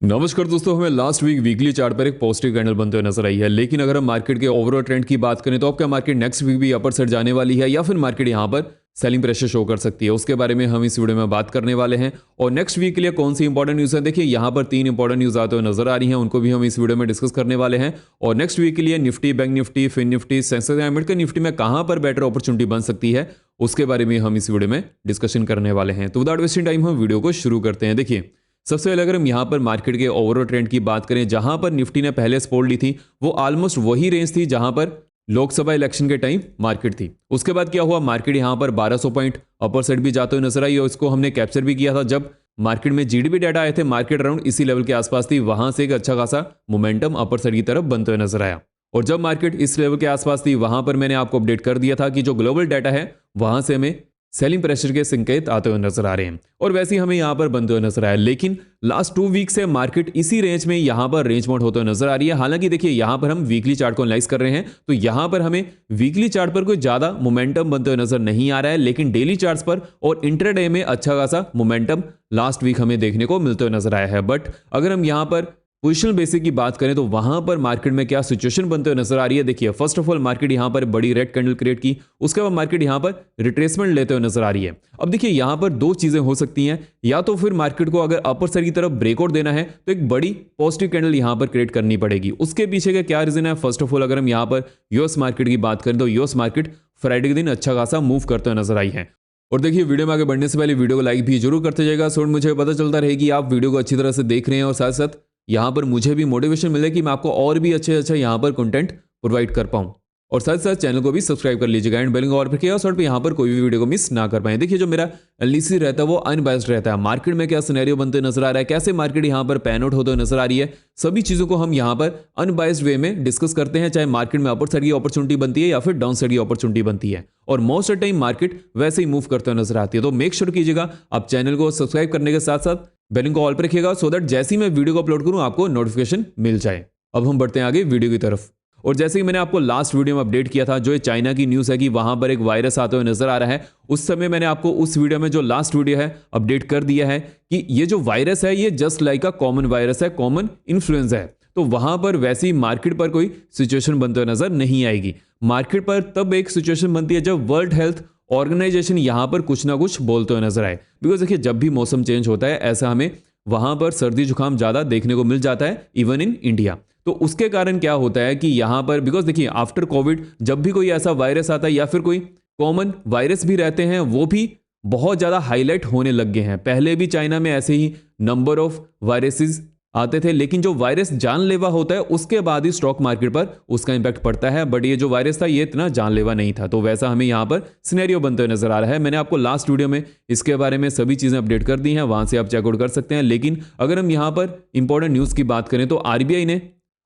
नमस्कार दोस्तों, हमें लास्ट वीक वीकली चार्ट पर एक पॉजिटिव कैंडल बनते हुए नजर आई है। लेकिन अगर हम मार्केट के ओवरऑल ट्रेंड की बात करें तो अब क्या मार्केट नेक्स्ट वीक भी अपर साइड जाने वाली है या फिर मार्केट यहां पर सेलिंग प्रेशर शो कर सकती है, उसके बारे में हम इस वीडियो में बात करने वाले हैं। और नेक्स्ट वीक के लिए कौन सी इंपॉर्टेंट न्यूज़ है, देखिए यहाँ पर 3 इंपॉर्टेंट न्यूज़ आते हुए नजर आ रही हैं, उनको भी हम इस वीडियो में डिस्कस करने वाले हैं। और नेक्स्ट वीक के लिए Nifty, bank Nifty, fin Nifty, Sensex या मिड निफ्टी में कहां पर बेटर अपॉर्चुनिटी बन सकती है, उसके बारे में हम इस वीडियो में डिस्कशन करने वाले हैं। तो विदाउट वेस्टिंग टाइम हम वीडियो को शुरू करते हैं। देखिए, सबसे पहले अगर हम यहाँ पर मार्केट के ओवरऑल ट्रेंड की बात करें, जहां पर निफ्टी ने पहले सपोर्ट ली थी वो ऑलमोस्ट वही रेंज थी जहां पर लोकसभा इलेक्शन के टाइम मार्केट थी। उसके बाद क्या हुआ, मार्केट यहां पर 1200 पॉइंट अपर साइड भी जाते हुए नजर आई और इसको हमने कैप्चर भी किया था जब मार्केट में जीडीपी डाटा आए थे। मार्केट अराउंड इसी लेवल के आसपास थी, वहां से एक अच्छा खासा मोमेंटम अपर साइड की तरफ बनते हुए नजर आया। और जब मार्केट इस लेवल के आसपास थी वहां पर मैंने आपको अपडेट कर दिया था कि जो ग्लोबल डाटा है वहां से हमें सेलिंग प्रेशर के संकेत आते हुए नजर आ रहे हैं और वैसे ही हमें यहां पर बनते हुए नजर आया। लेकिन लास्ट 2 वीक से मार्केट इसी रेंज में यहां पर रेंज मोड होते हुए नजर आ रही है। हालांकि देखिए, यहां पर हम वीकली चार्ट को एनालाइज कर रहे हैं तो यहां पर हमें वीकली चार्ट पर कोई ज्यादा मोमेंटम बनते हुए नजर नहीं आ रहा है, लेकिन डेली चार्ट्स पर और इंट्राडे में अच्छा खासा मोमेंटम लास्ट वीक हमें देखने को मिलते हुए नजर आया है। बट अगर हम यहां पर पोजिशनल बेसिस की बात करें तो वहां पर मार्केट में क्या सिचुएशन बनते हुए नजर आ रही है। देखिए, फर्स्ट ऑफ ऑल मार्केट यहां पर बड़ी रेड कैंडल क्रिएट की, उसके बाद मार्केट यहां पर रिट्रेसमेंट लेते हुए नजर आ रही है। अब देखिए, यहां पर दो चीजें हो सकती हैं, या तो फिर मार्केट को अगर अपर साइड की तरफ ब्रेकआउट देना है तो एक बड़ी पॉजिटिव कैंडल यहां पर क्रिएट करनी पड़ेगी। उसके पीछे का क्या रीजन है, फर्स्ट ऑफ ऑल अगर हम यहां पर यूएस मार्केट की बात करें तो यूएस मार्केट फ्राइडे के दिन अच्छा खासा मूव करते हुए नजर आई है। और देखिए, वीडियो में आगे बढ़ने से पहले वीडियो को लाइक भी जरूर करते जाएगा, सो मुझे पता चलता रहे कि आप वीडियो को अच्छी तरह से देख रहे हैं और साथ साथ यहाँ पर मुझे भी मोटिवेशन मिले कि मैं आपको और भी अच्छे यहाँ पर कंटेंट प्रोवाइड कर पाऊँ। और साथ साथ चैनल को भी सब्सक्राइब कर लीजिएगा एंड बेल को और रखिएगा सॉर्ट पे यहाँ पर कोई भी वीडियो को मिस ना कर पाए। देखिए, जो मेरा एनालिसिस रहता है वो अनबायस्ड रहता है। मार्केट में क्या सिनेरियो बनते नजर आ रहा है, कैसे मार्केट यहाँ पर पैन आउट होते नजर आ रही है, सभी चीजों को हम यहाँ पर अनबायस्ड वे में डिस्कस करते हैं, चाहे मार्केट में अपर साइड की अपॉर्चुनिटी बनती है या फिर डाउन साइड की अपॉर्चुनिटी बनती है। और मोस्ट ऑफ टाइम मार्केट वैसे ही मूव करते हुए नजर आती है। तो मेक श्योर कीजिएगा आप चैनल को सब्सक्राइब करने के साथ साथ बेल को ऑल पर रखिएगा सो दैट जैसे ही मैं वीडियो को अपलोड करूं आपको नोटिफिकेशन मिल जाए। अब हम बढ़ते हैं आगे वीडियो की तरफ। और जैसे कि मैंने आपको लास्ट वीडियो में अपडेट किया था, जो ये चाइना की न्यूज़ है कि वहां पर एक वायरस आते हुए नजर आ रहा है, उस समय मैंने आपको उस वीडियो में जो लास्ट वीडियो है अपडेट कर दिया है कि ये जो वायरस है ये just like a common virus है, कॉमन इन्फ्लुएंजा है। तो वहां पर वैसी मार्केट पर कोई सिचुएशन बनते हुए नजर नहीं आएगी। मार्केट पर तब एक सिचुएशन बनती है जब वर्ल्ड हेल्थ ऑर्गेनाइजेशन यहां पर कुछ ना कुछ बोलते हुए नजर आए। बिकॉज देखिए, जब भी मौसम चेंज होता है ऐसा हमें वहां पर सर्दी जुकाम ज्यादा देखने को मिल जाता है, इवन इन इंडिया। तो उसके कारण क्या होता है कि यहां पर बिकॉज देखिए, आफ्टर कोविड जब भी कोई ऐसा वायरस आता है या फिर कोई कॉमन वायरस भी रहते हैं वो भी बहुत ज्यादा हाईलाइट होने लग गए हैं। पहले भी चाइना में ऐसे ही नंबर ऑफ वायरसेस आते थे, लेकिन जो वायरस जानलेवा होता है उसके बाद ही स्टॉक मार्केट पर उसका इंपैक्ट पड़ता है। बट ये जो वायरस था ये इतना जानलेवा नहीं था, तो वैसा हमें यहाँ पर सिनेरियो बनते हुए नजर आ रहा है। मैंने आपको लास्ट वीडियो में इसके बारे में सभी चीजें अपडेट कर दी हैं, वहां से आप चेकआउट कर सकते हैं। लेकिन अगर हम यहाँ पर इंपॉर्टेंट न्यूज की बात करें तो आरबीआई ने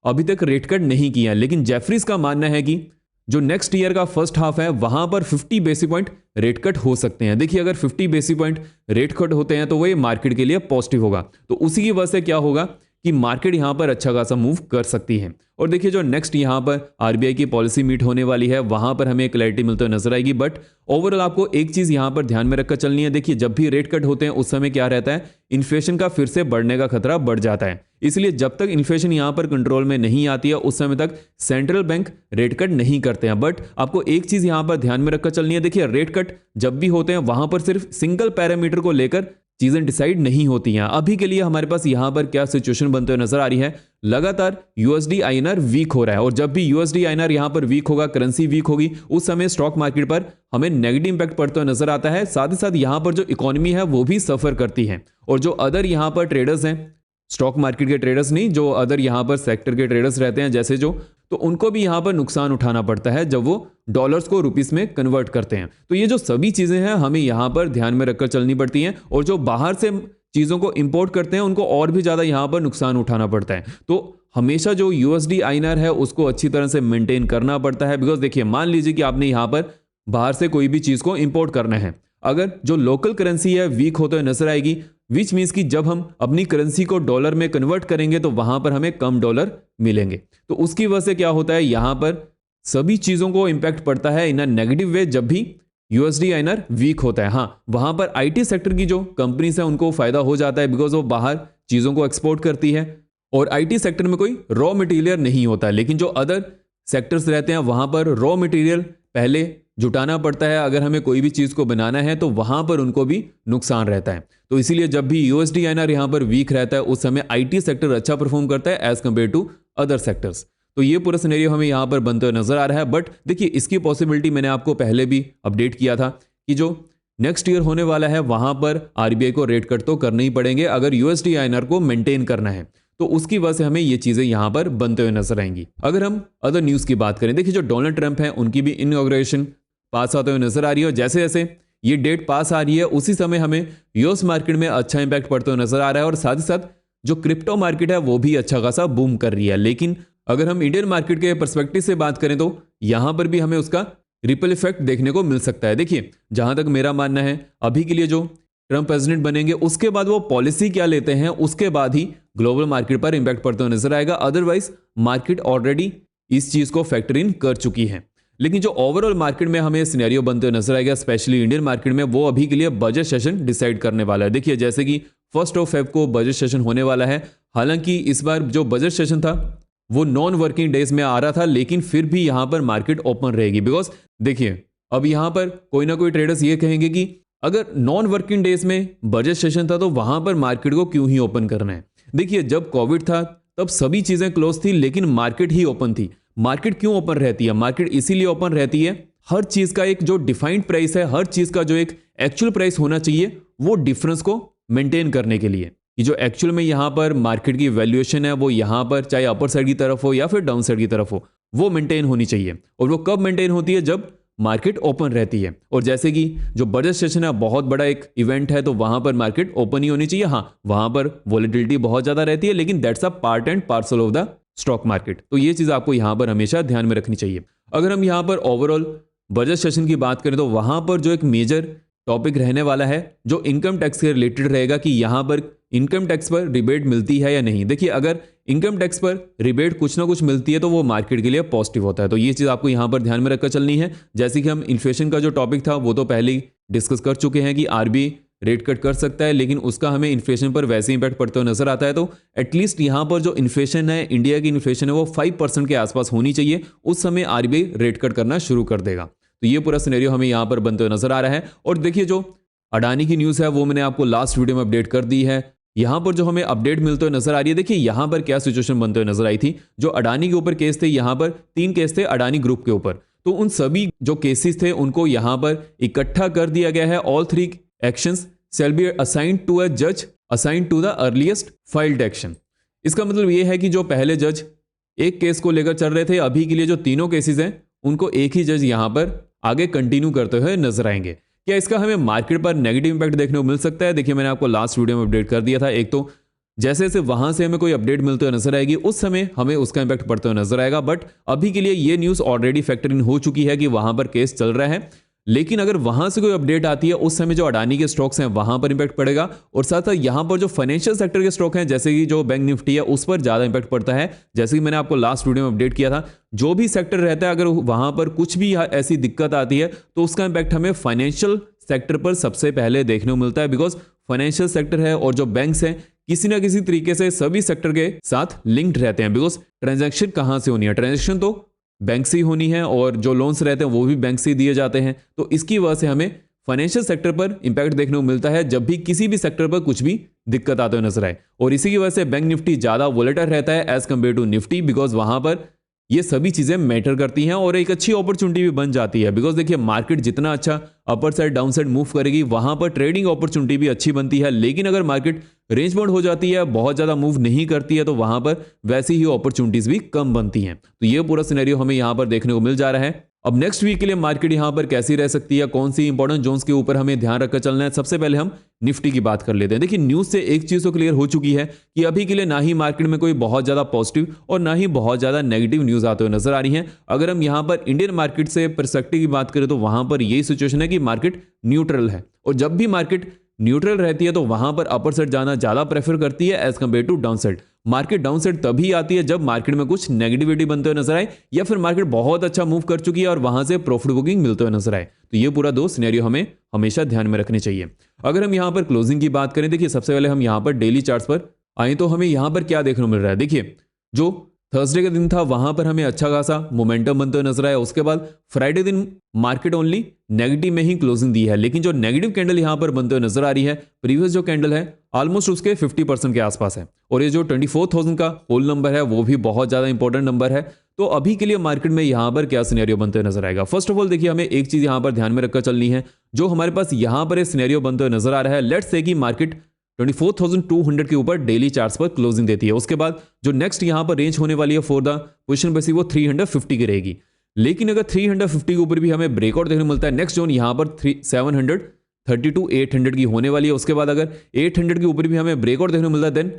अभी तक रेट कट नहीं किया, लेकिन जेफरीज का मानना है कि जो नेक्स्ट ईयर का फर्स्ट हाफ है वहां पर 50 बेसिस पॉइंट रेट कट हो सकते हैं। देखिए, अगर 50 बेसिस पॉइंट रेट कट होते हैं तो वो ये मार्केट के लिए पॉजिटिव होगा। तो उसी की वजह से क्या होगा कि मार्केट यहां पर अच्छा खासा मूव कर सकती है। और देखिए, जो नेक्स्ट यहां पर आरबीआई की पॉलिसी मीट होने वाली है वहां पर हमें क्लैरिटी मिलते हुए नजर आएगी। बट ओवरऑल आपको एक चीज यहां पर ध्यान में रखकर चलनी है। देखिए, जब भी रेट कट होते हैं उस समय क्या रहता है, इन्फ्लेशन का फिर से बढ़ने का खतरा बढ़ जाता है। इसलिए जब तक इन्फ्लेशन यहां पर कंट्रोल में नहीं आती है उस समय तक सेंट्रल बैंक रेट कट नहीं करते हैं। बट आपको एक चीज यहां पर ध्यान में रखकर चलनी है। देखिए, रेट कट जब भी होते हैं वहां पर सिर्फ सिंगल पैरामीटर को लेकर चीजें डिसाइड नहीं होती हैं। अभी के लिए हमारे पास यहां पर क्या सिचुएशन बनते हुए नजर आ रही है, लगातार यूएसडी आईएनआर वीक हो रहा है। और जब भी यूएसडी आईएनआर यहां पर वीक होगा, करेंसी वीक होगी, उस समय स्टॉक मार्केट पर हमें नेगेटिव इंपैक्ट पड़ते हुए नजर आता है। साथ ही साथ यहां पर जो इकोनॉमी है वो भी सफर करती है। और जो अदर यहां पर ट्रेडर्स हैं, स्टॉक मार्केट के ट्रेडर्स नहीं, जो अदर यहां पर सेक्टर के ट्रेडर्स रहते हैं जैसे जो, तो उनको भी यहां पर नुकसान उठाना पड़ता है जब वो डॉलर्स को रुपीस में कन्वर्ट करते हैं। तो ये जो सभी चीजें हैं हमें यहां पर ध्यान में रखकर चलनी पड़ती हैं। और जो बाहर से चीजों को इंपोर्ट करते हैं उनको और भी ज्यादा यहां पर नुकसान उठाना पड़ता है। तो हमेशा जो यूएसडी आईएनआर है उसको अच्छी तरह से मेंटेन करना पड़ता है। बिकॉज देखिए, मान लीजिए कि आपने यहां पर बाहर से कोई भी चीज को इंपोर्ट करना है, अगर जो लोकल करेंसी है वीक होते हुए नजर आएगी, विच मीन्स कि जब हम अपनी करेंसी को डॉलर में कन्वर्ट करेंगे तो वहां पर हमें कम डॉलर मिलेंगे। तो उसकी वजह से क्या होता है, यहां पर सभी चीजों को इंपैक्ट पड़ता है इन अ नेगेटिव वे जब भी यूएसडी आईएनआर वीक होता है। हाँ, वहां पर आईटी सेक्टर की जो कंपनीज है उनको फायदा हो जाता है बिकॉज वो बाहर चीजों को एक्सपोर्ट करती है और आईटी सेक्टर में कोई रॉ मटेरियल नहीं होता है। लेकिन जो अदर सेक्टर्स रहते हैं वहां पर रॉ मटेरियल पहले जुटाना पड़ता है। अगर हमें कोई भी चीज को बनाना है तो वहां पर उनको भी नुकसान रहता है। तो इसीलिए जब भी यूएसडी आईएनआर यहां पर वीक रहता है उस समय आईटी सेक्टर अच्छा परफॉर्म करता है as compare to other sectors. तो ये पूरा सिनेरियो हमें यहां पर बनते हुए नजर आ रहा है। बट देखिए, इसकी पॉसिबिलिटी मैंने आपको पहले भी अपडेट किया था कि जो नेक्स्ट ईयर होने वाला है वहां पर आरबीआई को रेट कट तो करने ही पड़ेंगे अगर यूएसडी आईएनआर को मेंटेन करना है। तो उसकी वजह से हमें ये चीजें यहां पर बनते हुए नजर आएंगी। अगर हम अदर न्यूज की बात करें, देखिए जो डोनाल्ड ट्रंप है उनकी भी इनॉग्रेशन पास आते हुए नजर आ रही है और जैसे जैसे ये डेट पास आ रही है उसी समय हमें यूएस मार्केट में अच्छा इंपैक्ट पड़ते हुए नजर आ रहा है और साथ ही साथ जो क्रिप्टो मार्केट है वो भी अच्छा खासा बूम कर रही है। लेकिन अगर हम इंडियन मार्केट के पर्सपेक्टिव से बात करें तो यहां पर भी हमें उसका रिपल इफेक्ट देखने को मिल सकता है। देखिए, जहां तक मेरा मानना है अभी के लिए जो ट्रंप प्रेसिडेंट बनेंगे उसके बाद वो पॉलिसी क्या लेते हैं उसके बाद ही ग्लोबल मार्केट पर इंपैक्ट पड़ते हुए नजर आएगा। अदरवाइज मार्केट ऑलरेडी इस चीज को फैक्टर इन कर चुकी है। लेकिन जो ओवरऑल मार्केट में हमें सिनेरियो बनते हुए नजर आएगा स्पेशली इंडियन मार्केट में, वो अभी के लिए बजट सेशन डिसाइड करने वाला है। देखिए, जैसे कि 1 फेब को बजट सेशन होने वाला है। हालांकि इस बार जो बजट सेशन था वो नॉन वर्किंग डेज में आ रहा था, लेकिन फिर भी यहां पर मार्केट ओपन रहेगी। बिकॉज देखिए, अब यहां पर कोई ना कोई ट्रेडर्स ये कहेंगे कि अगर नॉन वर्किंग डेज में बजट सेशन था तो वहां पर मार्केट को क्यों ही ओपन करना है। देखिए, जब कोविड था तब सभी चीजें क्लोज थी लेकिन मार्केट ही ओपन थी। मार्केट क्यों ओपन रहती है? मार्केट इसीलिए ओपन रहती है, हर चीज का एक जो डिफाइंड प्राइस है, हर चीज का जो एक एक्चुअल प्राइस होना चाहिए वो डिफरेंस को मेंटेन करने के लिए। कि जो एक्चुअल में यहां पर मार्केट की वैल्यूएशन है वो यहां पर चाहे अपर साइड की तरफ हो या फिर डाउन साइड की तरफ हो वो मेंटेन होनी चाहिए। और वो कब मेंटेन होती है? जब मार्केट ओपन रहती है। और जैसे कि जो बजट सेशन है बहुत बड़ा एक इवेंट है तो वहां पर मार्केट ओपन ही होनी चाहिए। हाँ, वहां पर वॉलेटिलिटी बहुत ज्यादा रहती है लेकिन that's a part and parcel of the stock market. तो ये चीज आपको यहां पर हमेशा ध्यान में रखनी चाहिए। अगर हम यहां पर ओवरऑल बजट सेशन की बात करें तो वहां पर जो एक मेजर टॉपिक रहने वाला है जो इनकम टैक्स के रिलेटेड रहेगा कि यहां पर इनकम टैक्स पर रिबेट मिलती है या नहीं। देखिए, अगर इनकम टैक्स पर रिबेट कुछ ना कुछ मिलती है तो वो मार्केट के लिए पॉजिटिव होता है। तो ये चीज आपको यहां पर ध्यान में रखकर चलनी है। जैसे कि हम इन्फ्लेशन का जो टॉपिक था वो तो पहले ही डिस्कस कर चुके हैं कि आरबीआई रेट कट कर सकता है लेकिन उसका हमें इन्फ्लेशन पर वैसे इंपैक्ट पड़ते हुए नजर आता है। तो एटलीस्ट यहां पर जो इन्फ्लेशन है, इंडिया की इन्फ्लेशन है वो 5% के आसपास होनी चाहिए, उस समय आरबीआई रेट कट करना शुरू कर देगा। तो ये पूरा सिनेरियो हमें यहां पर बनते हुए नजर आ रहा है। और देखिए, जो अडानी की न्यूज़ है वो मैंने आपको लास्ट वीडियो में अपडेट कर दी है। यहां पर जो हमें अपडेट मिलते हुए नजर आ रही है, देखिए यहां पर क्या सिचुएशन बनते हुए नजर आई थी। जो अडानी के ऊपर केस थे, यहां पर 3 केस थे अडानी ग्रुप के ऊपर। तो उन सभी जो केसेस थे उनको यहां पर इकट्ठा कर दिया गया है। All 3 actions shall be assigned to a judge assigned to the earliest filed action। इसका मतलब यह है कि जो पहले जज एक केस को लेकर चल रहे थे, अभी के लिए जो तीनों केसेस हैं उनको एक ही जज यहां पर आगे कंटिन्यू करते हुए नजर आएंगे। क्या इसका हमें मार्केट पर नेगेटिव इंपैक्ट देखने को मिल सकता है? देखिए, मैंने आपको लास्ट वीडियो में अपडेट कर दिया था। एक तो जैसे जैसे वहां से हमें कोई अपडेट मिलते हुए नजर आएगी उस समय हमें उसका इंपैक्ट पड़ते हुए नजर आएगा। बट अभी के लिए ये न्यूज ऑलरेडी फैक्टर इन हो चुकी है कि वहां पर केस चल रहा है। लेकिन अगर वहां से कोई अपडेट आती है उस समय जो अडानी के स्टॉक्स हैं वहां पर इंपैक्ट पड़ेगा और साथ साथ यहां पर जो फाइनेंशियल सेक्टर के स्टॉक हैं जैसे कि जो बैंक निफ्टी है उस पर ज्यादा इंपैक्ट पड़ता है। जैसे कि मैंने आपको लास्ट वीडियो में अपडेट किया था, जो भी सेक्टर रहता है अगर वहां पर कुछ भी ऐसी दिक्कत आती है तो उसका इंपैक्ट हमें फाइनेंशियल सेक्टर पर सबसे पहले देखने को मिलता है। बिकॉज फाइनेंशियल सेक्टर है और जो बैंक्स हैं किसी ना किसी तरीके से सभी सेक्टर के साथ लिंक्ड रहते हैं। बिकॉज ट्रांजैक्शन कहां से होनी है? ट्रांजैक्शन तो बैंक से ही होनी है और जो लोन्स रहते हैं वो भी बैंक से ही दिए जाते हैं। तो इसकी वजह से हमें फाइनेंशियल सेक्टर पर इंपैक्ट देखने को मिलता है जब भी किसी भी सेक्टर पर कुछ भी दिक्कत आते हुए नजर आए। और इसी की वजह से बैंक निफ्टी ज्यादा वोलेटाइल रहता है as compare to Nifty, because वहां पर ये सभी चीजें मैटर करती हैं और एक अच्छी अपॉर्चुनिटी भी बन जाती है। बिकॉज देखिए, मार्केट जितना अच्छा upper side down side move करेगी वहां पर ट्रेडिंग अपॉर्चुनिटी भी अच्छी बनती है। लेकिन अगर मार्केट रेंज बाउंड हो जाती है, बहुत ज्यादा मूव नहीं करती है, तो वहां पर वैसी ही अपॉर्चुनिटीज भी कम बनती हैं। तो ये पूरा सिनेरियो हमें यहां पर देखने को मिल जा रहा है। अब नेक्स्ट वीक के लिए मार्केट यहां पर कैसी रह सकती है, कौन सी इंपॉर्टेंट जोन्स के ऊपर हमें ध्यान रखकर चलना है, सबसे पहले हम निफ्टी की बात कर लेते हैं। देखिए, न्यूज से एक चीज तो क्लियर हो चुकी है कि अभी के लिए ना ही मार्केट में कोई बहुत ज्यादा पॉजिटिव और ना ही बहुत ज्यादा नेगेटिव न्यूज आते हुए नजर आ रही है। अगर हम यहां पर इंडियन मार्केट से पर्सपेक्टिव की बात करें तो वहां पर यही सिचुएशन है कि मार्केट न्यूट्रल है और जब भी मार्केट न्यूट्रल रहती है तो वहां पर अपर साइड जाना ज्यादा प्रेफर करती है as compare to down side. Market down side तभी आती है जब मार्केट में कुछ नेगेटिविटी बनते हुए नजर आए या फिर मार्केट बहुत अच्छा मूव कर चुकी है और वहां से प्रॉफिट बुकिंग मिलते हुए नजर आए। तो ये पूरा दो सिनेरियो हमें हमेशा ध्यान में रखने चाहिए। अगर हम यहाँ पर क्लोजिंग की बात करें, देखिए सबसे पहले हम यहाँ पर डेली चार्ट्स पर आए तो हमें यहाँ पर क्या देखने को मिल रहा है। देखिए जो थर्सडे का दिन था वहां पर हमें अच्छा खासा मोमेंटम बनते हुए नजर आया। उसके बाद फ्राइडे दिन मार्केट ओनली नेगेटिव में ही क्लोजिंग दी है, लेकिन जो नेगेटिव कैंडल यहां पर बनते हुए नजर आ रही है, प्रीवियस जो कैंडल है ऑलमोस्ट उसके 50% के आसपास है। और ये जो 24,000 का होल नंबर है वो भी बहुत ज्यादा इंपॉर्टेंट नंबर है। तो अभी के लिए मार्केट में यहां पर क्या सिनेरियो बनते हुए नजर आएगा। फर्स्ट ऑफ ऑल देखिए हमें एक चीज यहां पर ध्यान में रखकर चलनी है, जो हमारे पास यहां पर सिनेरियो बनते हुए नजर आ रहा है। लेट्स से कि मार्केट 24,200 के ऊपर डेली चार्ट्स पर क्लोजिंग देती है, उसके बाद जो नेक्स्ट यहां पर रेंज होने वाली है फॉर द पोजीशन बेसिस वो 350 की रहेगी। लेकिन अगर 350 के ऊपर भी हमें ब्रेकआउट देखने मिलता है, नेक्स्ट जोन यहां पर 730 टू 800 की होने वाली है। उसके बाद अगर 800 के ऊपर भी हमें ब्रेकआउट देखने मिलता है, देन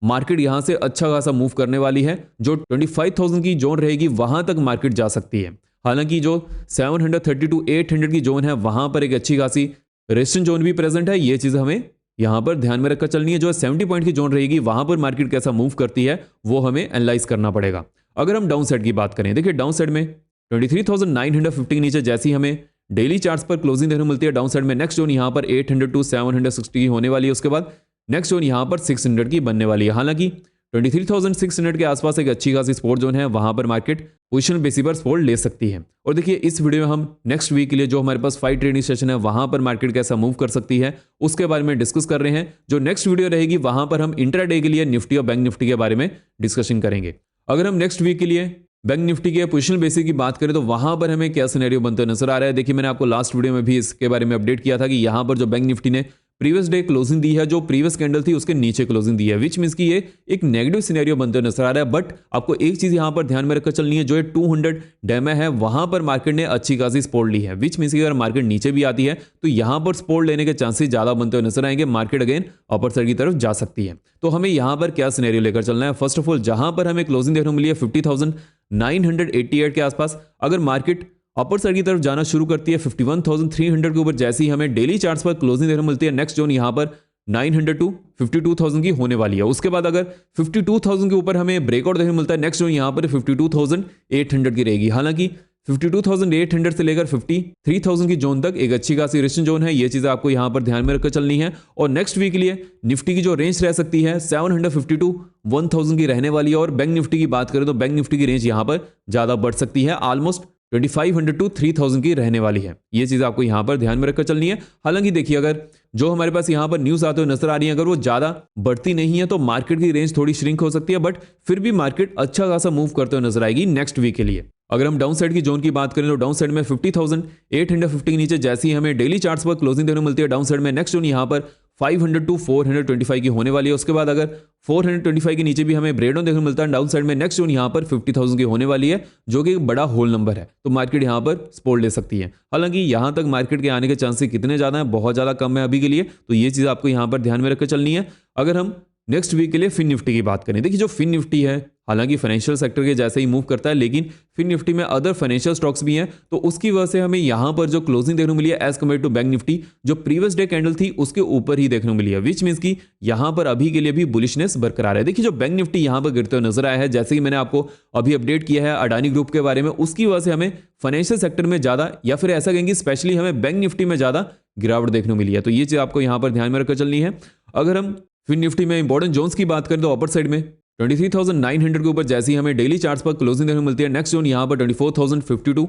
मार्केट यहां से अच्छा खासा मूव करने वाली है। जो 25,000 की जोन रहेगी वहां तक मार्केट जा सकती है। हालांकि जो 730 टू 800 की जोन है वहां पर एक अच्छी खासी रेजिस्टेंस जोन भी प्रेजेंट है। ये चीज हमें यहां पर ध्यान में रखकर चलनी है। जो 70 पॉइंट की जोन रहेगी वहां पर मार्केट कैसा मूव करती है वो हमें एनालाइज करना पड़ेगा। अगर हम डाउन साइड की बात करें, देखिए डाउन साइड में 23,950 के नीचे जैसी हमें डेली चार्ट्स पर क्लोजिंग देखने मिलती है, डाउन साइड में नेक्स्ट जोन यहां पर 800 टू 760 की होने वाली है। उसके बाद नेक्स्ट जोन यहां पर 600 की बनने वाली है। हालांकि 23,600 के आसपास एक अच्छी खासी सपोर्ट जोन है, वहां पर मार्केट पोजीशन बेसिस पर सपोर्ट ले सकती है। और देखिए इस वीडियो में हम नेक्स्ट वीक के लिए जो हमारे पास 5 ट्रेडिंग सेशन है वहां पर मार्केट कैसा मूव कर सकती है उसके बारे में डिस्कस कर रहे हैं। जो नेक्स्ट वीडियो रहेगी वहां पर हम इंट्राडे के लिए निफ्टी और बैंक निफ्टी के बारे में डिस्कशन करेंगे। अगर हम नेक्स्ट वीक के लिए बैंक निफ्टी के पोजीशन बेसिस की बात करें तो वहां पर हमें क्या सिनेरियो बनते नजर आ रहा है। देखिए मैंने आपको लास्ट वीडियो में भी इसके बारे में अपडेट किया था कि यहां पर जो बैंक निफ्टी ने प्रीवियस डे क्लोजिंग दी है, जो प्रीवियस कैंडल थी उसके नीचे क्लोजिंग दी है, विच मींस कि ये एक नेगेटिव सिनेरियो बनते हुए नजर आ रहा है। बट आपको एक चीज यहां पर ध्यान में रखकर चलनी है, जो ये 200 डैमे है वहां पर मार्केट ने अच्छी खासी सपोर्ट ली है, विच मींस कि अगर मार्केट नीचे भी आती है तो यहां पर सपोर्ट लेने के चांसेस ज्यादा बनते हुए नजर आएंगे। मार्केट अगेन अपर साइड की तरफ जा सकती है। तो हमें यहां पर क्या सिनेरियो लेकर चलना है। फर्स्ट ऑफ ऑल जहां पर हमें क्लोजिंग देखने को मिली है 50,988 के आसपास, अगर मार्केट अपर साइड की तरफ जाना शुरू करती है 51,300 के ऊपर जैसी हमें डेली चार्ट्स पर क्लोजिंग देखने मिलती है, नेक्स्ट जोन यहां पर 900 टू 52,000 की होने वाली है। उसके बाद अगर 52,000 के ऊपर हमें ब्रेकआउट देखने मिलता है, नेक्स्ट जोन यहां पर 52,800 की रहेगी। हालांकि 52,800 से लेकर 53,000 की जोन तक एक अच्छी खासी रेजिस्टेंस जोन है। ये चीज आपको यहां पर ध्यान में रखकर चलनी है। और नेक्स्ट वीक के लिए निफ्टी की जो रेंज रह सकती है 750 टू 1,000 की रहने वाली है। और बैंक निफ्टी की बात करें तो बैंक निफ्टी की रेंज यहां पर ज्यादा बढ़ सकती है, ऑलमोस्ट 2500 टू 3000 की रहने वाली है। ये चीज आपको यहां पर ध्यान में रखकर चलनी है। हालांकि देखिए अगर जो हमारे पास यहां पर न्यूज आते हुए नजर आ रही है, अगर वो ज्यादा बढ़ती नहीं है तो मार्केट की रेंज थोड़ी श्रिंक हो सकती है, बट फिर भी मार्केट अच्छा खासा मूव करते हुए नजर आएगी नेक्स्ट वीक के लिए। अगर हम डाउन साइड की जोन की बात करें तो डाउन साइड में 50,850 के नीचे जैसी हमें डेली चार्ट्स पर क्लोजिंग देखने मिलती है, डाउन साइड में नेक्स्ट जोन यहां पर 500 टू 425 की होने वाली है। उसके बाद अगर 425 के नीचे भी हमें ब्रेकडाउन देखने मिलता है, डाउन साइड में नेक्स्ट जोन यहां पर 50,000 की होने वाली है, जो कि एक बड़ा होल नंबर है। तो मार्केट यहां पर सपोर्ट ले सकती है। हालांकि यहां तक मार्केट के आने के चांसेस कितने ज्यादा है, बहुत ज्यादा कम है अभी के लिए। तो ये चीज आपको यहां पर ध्यान में रखकर चलनी है। अगर हम नेक्स्ट वीक के लिए फिन निफ्टी की बात करें, देखिए जो फिन निफ्टी है हालांकि फाइनेंशियल सेक्टर के जैसे ही मूव करता है, लेकिन फिन निफ्टी में अदर फाइनेंशियल स्टॉक्स भी हैं, तो उसकी वजह से हमें यहां पर जो क्लोजिंग देखने को मिली है as compare to bank Nifty, जो प्रीवियस डे कैंडल थी उसके ऊपर ही देखने को मिली है, विच मींस कि यहां पर अभी के लिए भी बुलिशनेस बरकरार है। देखिए जो बैंक निफ्टी यहां पर गिरते हुए नजर आया है, जैसे कि मैंने आपको अभी अपडेट किया है अडानी ग्रुप के बारे में, उसकी वजह से हमें फाइनेंशियल सेक्टर में ज्यादा, या फिर ऐसा कहेंगे स्पेशली हमें बैंक निफ्टी में ज्यादा गिरावट देखने को मिली है। तो ये चीज आपको यहां पर ध्यान में रखकर चलनी है। अगर हम फिन निफ्टी में इंपॉर्टेंट जोन्स की बात करें तो अपर साइड में 23,900 के ऊपर जैसी हमें डेली चार्ट्स पर क्लोजिंग देखने को मिलती है, नेक्स्ट जोन यहां पर 24,050 टू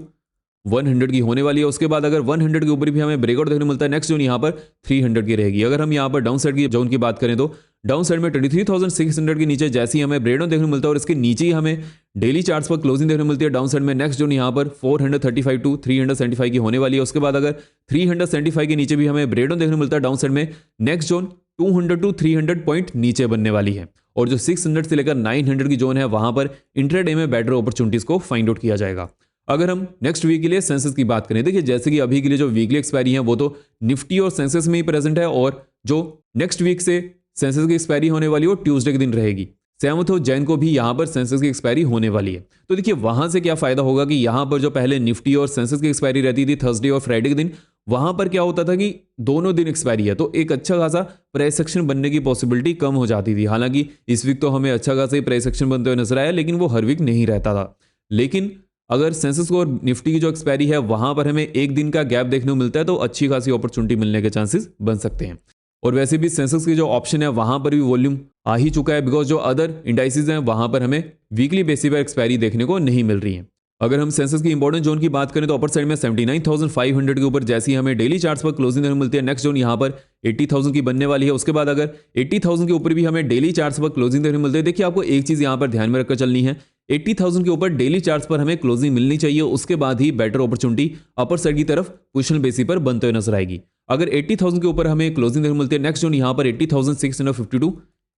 100 की होने वाली है। उसके बाद अगर 100 के ऊपर भी हमें ब्रेकआउट देखने को मिलता है, नेक्स्ट जोन यहां पर 300 की रहेगी। अगर हम यहां पर डाउन साइड की जोन की बात करें तो डाउन साइड में 23,600 के नीचे जैसी हमें ब्रेकडाउन देखने को मिलता है और इसके नीचे ही हमें डेली चार्ट्स पर क्लोजिंग देखने को मिलती है, डाउन साइड में नेक्स्ट जोन यहां पर 435 टू 375 की होने वाली है। उसके बाद अगर 375 के नीचे भी हमें ब्रेकडाउन देखने को मिलता है, डाउन साइड में नेक्स्ट जोन 200 टू 300 पॉइंट नीचे बनने वाली है। और जो 600 से लेकर 900 की जोन है वहां पर इंट्राडे में बेटर अपॉर्चुनिटीज को फाइंड आउट किया जाएगा। अगर हम नेक्स्ट वीक के लिए सेंसेस की बात करें, देखिए जैसे कि अभी के लिए जो वीकली एक्सपायरी है वो तो निफ्टी और सेंसेस में ही प्रेजेंट है, और जो नेक्स्ट वीक से सेंसेस की एक्सपायरी होने वाली है वो ट्यूसडे के दिन रहेगी। 7 जैन को भी यहाँ पर सेंसेक्स की एक्सपायरी होने वाली है। तो देखिए वहां से क्या फायदा होगा कि यहाँ पर जो पहले निफ्टी और सेंसेक्स की एक्सपायरी रहती थी थर्सडे और फ्राइडे के दिन, वहां पर क्या होता था कि दोनों दिन एक्सपायरी है, तो एक अच्छा खासा प्राइस सेक्शन बनने की पॉसिबिलिटी कम हो जाती थी। हालांकि इस वीक तो हमें अच्छा खासा ही प्राइस सेक्शन बनते हुए नजर आया, लेकिन वो हर वीक नहीं रहता था। लेकिन अगर सेंसेक्स और निफ्टी की जो एक्सपायरी है वहां पर हमें एक दिन का गैप देखने को मिलता है, तो अच्छी खासी अपॉर्चुनिटी मिलने के चांसेस बन सकते हैं। और वैसे भी सेंसेक्स की जो ऑप्शन है वहां पर भी वॉल्यूम आ ही चुका है, बिकॉज जो अदर इंडाइसेस हैं वहां पर हमें वीकली बेसिस पर एक्सपायरी देखने को नहीं मिल रही है। अगर हम सेंसेक्स की इंपॉर्टेंट जोन की बात करें तो अपर साइड में 79,500 के ऊपर जैसी हमें डेली चार्ट्स पर क्लोजिंग देखने को मिलती है, नेक्स्ट जोन यहां पर 80,000 की बनने वाली है। उसके बाद अगर 80,000 के ऊपर भी हमें डेली चार्ट्स पर क्लोजिंग देखने को मिलती है, देखिए आपको एक चीज यहां पर ध्यान में रखकर चलनी है, 80,000 के ऊपर डेली चार्ट्स पर हमें क्लोजिंग मिलनी चाहिए, उसके बाद ही बेटर अपॉर्चुनिटी अपर साइड की तरफ पोजिशनल बेसिस पर बनते हुए नजर आएगी। अगर 80,000 के ऊपर हमें क्लोजिंग देखने को मिलती है, नेक्स्ट जोन यहां पर 80,652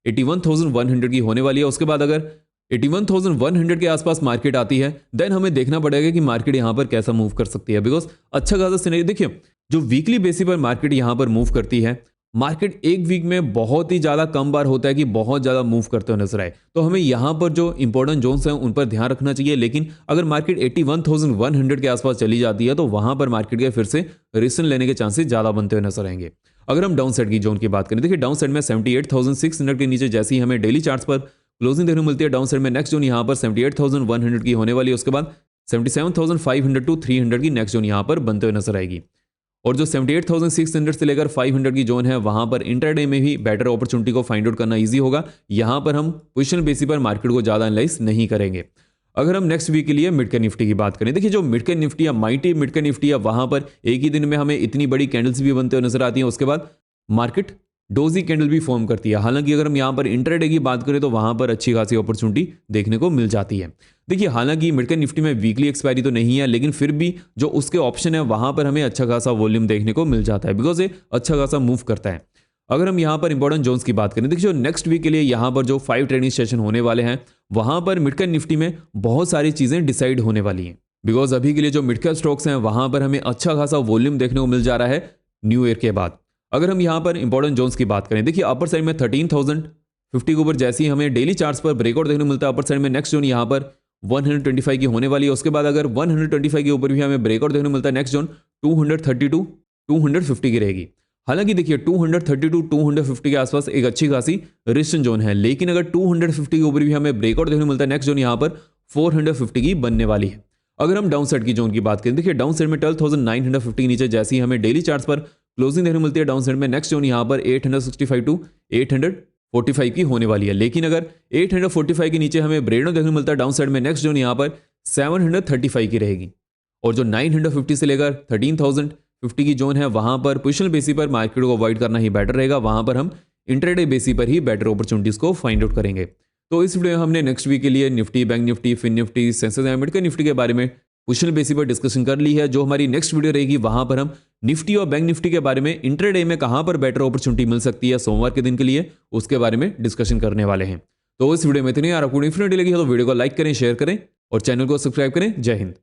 81,100 की होने वाली है। उसके बाद अगर 81,100 के आसपास मार्केट आती है, देन हमें देखना पड़ेगा कि मार्केट यहां पर कैसा मूव कर सकती है, बिकॉज अच्छा खासा सिनेरियो देखिए जो वीकली बेसिस पर मार्केट यहां पर मूव करती है, मार्केट एक वीक में बहुत ही ज्यादा कम बार होता है कि बहुत ज्यादा मूव करते हुए नजर आए। तो हमें यहां पर जो इंपॉर्टेंट जोन्स हैं उन पर ध्यान रखना चाहिए। लेकिन अगर मार्केट 81,100 के आसपास चली जाती है तो वहां पर मार्केट के फिर से रिस्क लेने के चांसेस ज्यादा बनते हुए नजर आएंगे। अगर हम डाउन साइड की जोन की बात करें, देखिए डाउन साइड में 78,600 के नीचे जैसे ही हमें डेली चार्ट्स पर क्लोजिंग देखने को मिलती है, डाउन साइड में नेक्स्ट जोन यहां पर 78,100 की होने वाली है। उसके बाद 77,500 टू 300 की नेक्स्ट जोन यहां पर बनते हुए नजर आएगी। और जो 78,600 से लेकर 500 की जोन है वहां पर इंट्राडे में भी बेटर अपॉर्चुनिटी को फाइंड आउट करना इजी होगा। यहां पर हम पोजिशनल बेसिस पर मार्केट को ज्यादा एनालाइज नहीं करेंगे। अगर हम नेक्स्ट वीक के लिए मिड कैप निफ्टी की बात करें, देखिए जो मिड कैप निफ्टी या माइटी मिड कैप निफ्टी है वहां पर एक ही दिन में हमें इतनी बड़ी कैंडल्स भी बनते हुए नजर आती हैं। उसके बाद मार्केट डोजी कैंडल भी फॉर्म करती है। हालांकि अगर हम यहां पर इंट्राडे की बात करें तो वहां पर अच्छी खासी अपॉर्चुनिटी देखने को मिल जाती है। देखिए हालांकि मिड कैप निफ्टी में वीकली एक्सपायरी तो नहीं है, लेकिन फिर भी जो उसके ऑप्शन है वहां पर हमें अच्छा खासा वॉल्यूम देखने को मिल जाता है, बिकॉज ये अच्छा खासा मूव करता है। अगर हम यहां पर इंपॉर्टेंट जोन्स की बात करें, देखिए जो नेक्स्ट वीक के लिए यहां पर जो 5 ट्रेडिंग सेशन होने वाले हैं वहां पर मिड कैप निफ्टी में बहुत सारी चीजें डिसाइड होने वाली हैं, बिकॉज अभी के लिए जो मिड कैप स्टॉक्स हैं वहां पर हमें अच्छा खासा वॉल्यूम देखने को मिल जा रहा है न्यू ईयर के बाद। अगर हम यहां पर इंपॉर्टेंट जोन्स की बात करें, देखिए अपर साइड में 13,050 के ऊपर जैसे ही हमें डेली चार्ट्स पर ब्रेकआउट देखने को मिलता है, अपर साइड में नेक्स्ट जोन यहां पर 125 की होने वाली है। उसके बाद अगर 125 के ऊपर भी हमें ब्रेकआउट देखने को मिलता है, नेक्स्ट जोन 232 250 की रहेगी। हालांकि देखिए 232 250 के आसपास एक अच्छी खासी रिस्क जोन है, लेकिन अगर 250 के ऊपर भी हमें ब्रेकआउट देखने को मिलता है, नेक्स्ट जोन यहां पर 450 की बनने वाली है। अगर हम डाउन साइड की जोन की बात करें, देखिए डाउन साइड में 12,950 के नीचे जैसे ही हमें डेली चार्ट्स पर क्लोजिंग देखने को मिलती है, डाउन साइड में नेक्स्ट जोन यहां पर 865 टू 845 की होने वाली है। लेकिन अगर 845 के नीचे हमें ब्रेकडाउन देखने को मिलता है, डाउन साइड में नेक्स्ट जोन यहां पर 735 की रहेगी। और जो 950 से लेकर 13,050 की जोन है वहां पर पोजिशनल बेसिस पर मार्केट को अवॉइड करना ही बेटर रहेगा। वहां पर हम इंट्राडे बेसिस पर ही बेटर अपॉर्चुनिटीज को फाइंड आउट करेंगे। तो इस वीडियो में हमने नेक्स्ट वीक के लिए Nifty, bank Nifty, fin Nifty, Sensex and mid cap Nifty के बारे में पोजिशनल बेसिस पर डिस्कशन कर ली है। जो हमारी नेक्स्ट वीडियो रहेगी वहां पर हम निफ्टी और बैंक निफ्टी के बारे में इंट्राडे में कहां पर बेटर अपॉर्चुनिटी मिल सकती है सोमवार के दिन के लिए, उसके बारे में डिस्कशन करने वाले हैं। तो इस वीडियो में इतनी, आपको इन्फॉर्मेटिव लगी है तो वीडियो को लाइक करें, शेयर करें और चैनल को सब्सक्राइब करें। जय हिंद।